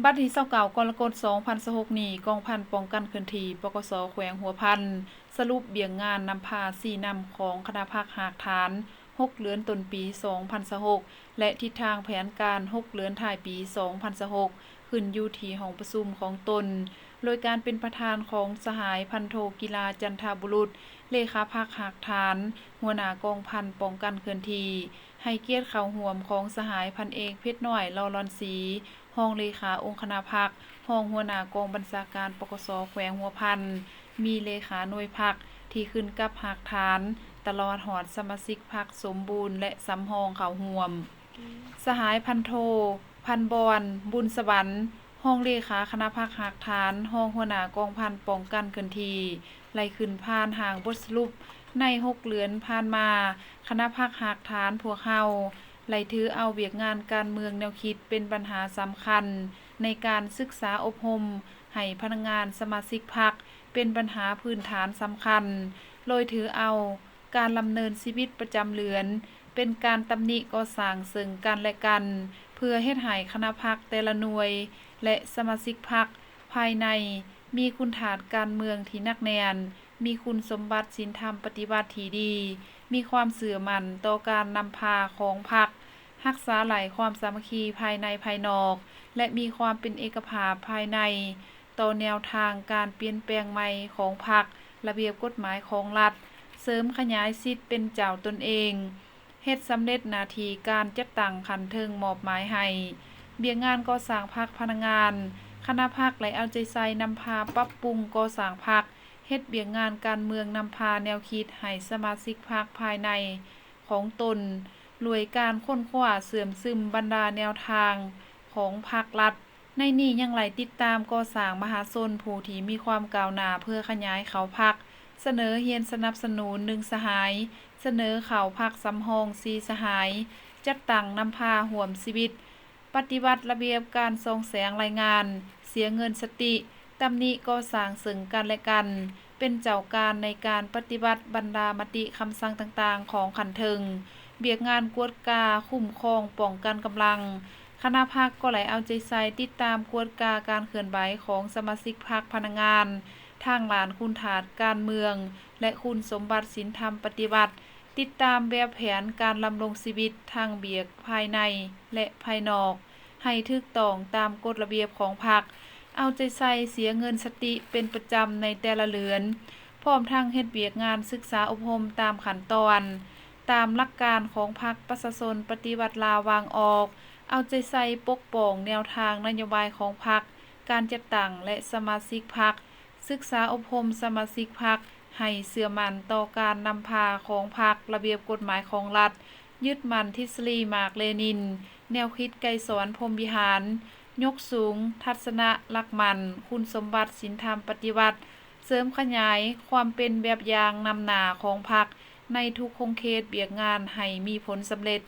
บัดที่29กรกฎาคม2026นี้กองพันป้องกันเคลื่อนที่ปกสแขวงหัวพันสรุปเบี่ยงงานนำพา4นำของคณะพักหากฐาน6เดือนต้นปี2026และทิศทางแผนการ6เดือนท้ายปี2026ขึ้นอยู่ที่ห้องประชุมของตนโดยการเป็นประธานของสหายพันโทกีฬาจันทบุรุษเลขาพักหากฐานหัวหน้ากองพันป้องกันเคลื่อนที่ให้เกียรติเข้าร่วมของสหายพันเอกเพชรน้อยลอรอนศรีรองเลขาองค์คณะพรรครองหัวหน้ากองบัญชาการปกสแขวงหัวพันมีเลขาหน่วยพรรคที่ขึ้นกับหากฐานตลอดหอดสมาชิกพรรคสมบูรณ์และสำรองเข้าร่วมสหายพันโทพันบอนบุญสวรรค์รองเลขาคณะพรรคหากฐานรองหัวหน้ากองพันป้องกันเคลื่อนที่ไล่ขึ้นผ่านห่างบทสรุปใน6เดือนผ่านมาคณะพรรคหากฐานพวกเฮาไล่ถือเอาเวียกงานการเมืองแนวคิดเป็นปัญหาสำคัญในการศึกษาอบรมให้พนักงานสมาชิกพรรคเป็นปัญหาพื้นฐานสำคัญโดยถือเอาการดำเนินชีวิตประจำเรือนเป็นการตำหนิก่อสร้างซึ่งกันและกันเพื่อเฮ็ดให้คณะพรรคแต่ละหน่วยและสมาชิกพรรคภายในมีคุณฐานการเมืองที่หนักแน่นมีคุณสมบัติศีลธรรมปฏิบัติที่ดีมีความเชื่อมั่นต่อการนำพาของพรรครักษาไหลความสามัคคีภายในภายนอกและมีความเป็นเอกภาพภายในต่อแนวทางการเปลี่ยนแปลงใหม่ของพรรคระเบียบกฎหมายของรัฐเสริมขยายสิทธิ์เป็นเจ้าตนเองเฮ็ดสำเร็จหน้าที่การจัดตั้งขันเทิงมอบหมายให้เบี้ยงานก่อสร้างพรรคพนักงานคณะพรรคและเอาใจใส่นำพาปรับปรุงก่อสร้างพรรคเฮ็ดเบี้ยงานการเมืองนำพาแนวคิดให้สมาชิกพรรคภายในของตนรวยการค้นคว้าเสื่อมซึมบรรดาแนวทางของพรรครัฐในนี้ยังไหลติดตามก่อสร้างมหาชนผู้ที่มีความก้าวหน้าเพื่อขยายเขาพรรคเสนอเฮียนสนับสนุน1สหายเสนอเข้าพรรคสำรอง4สหายจัดตั้งนำพาร่วมชีวิตปฏิบัติระเบียบการส่งแสงรายงานเสียเงินสติตำหนิก่อสร้างซึ่งกันและกันเป็นเจ้าการในการปฏิบัติบรรดามติคำสั่งต่างๆของขันเทิงเบียกงานกวดกาคุ้มครองป้องกันกำลังคณะพรรคก็ไหลเอาใจใส่ติดตามกวดกาการเคลื่อนไหวของสมาชิกพรรคพนักงานทางหลานคุณฐานการเมืองและคุณสมบัติศีลธรรมปฏิบัติติดตามแบบแผนการดำรงชีวิตทางเบียกภายในและภายนอกให้ถูกต้องตามกฎระเบียบของพรรคเอาใจใส่เสียเงินสติเป็นประจำในแต่ละเดือนพร้อมทั้งเฮ็ดเวียกงานศึกษาอบรมตามขั้นตอนตามหลักการของพรรคประชาชนปฏิวัติลาวางออกเอาใจใส่ปกป้องแนวทางนโยบายของพรรคการจัดตั้งและสมาชิกพรรคศึกษาอบรมสมาชิกพรรคให้เชื่อมั่นต่อการนำพาของพรรคระเบียบกฎหมายของรัฐยึดมั่นทฤษฎีมาร์กเลนินแนวคิดไกรสอนพรหมวิหารยกสูงทัศนะหลักมั่นคุณสมบัติศีลธรรมปฏิบัติเสริมขยายความเป็นแบบอย่างนำหน้าของพรรคในทุกโครงเขตเบียกงานให้มีผลสำเร็จ